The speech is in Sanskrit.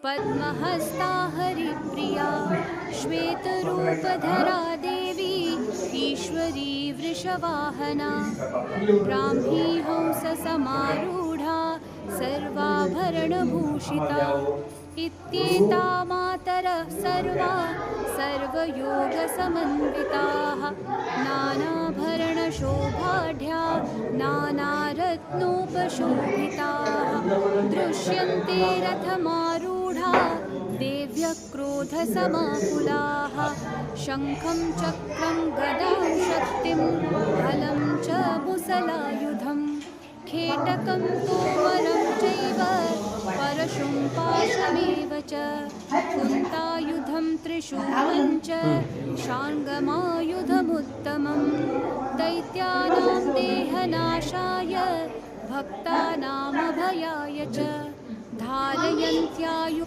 पद्महस्ता हरिप्रिया श्वेतरूपधरा देवी ईश्वरी वृषवाहना ब्राह्मी हंससमारूढा सर्वाभरणभूषिता इत्येता मातरः सर्वा सर्वयोगसमन्विताः नानाभरणशोभाढ्या नानारत्नोपशोभिताः दृश्यन्ते रथमारूढा देव्यः क्रोधसमाकुलाः शङ्खं चक्रं गदां शक्तिं हलं च मुसलायुधं खेटकं तोमरं चैव परशुं पाशमेव च कुन्तायुधं त्रिशूलं च शार्ङ्गमायुधमुत्तमं दैत्यानां देहनाशाय भक्तानामभयाय च धारयन्त्यायु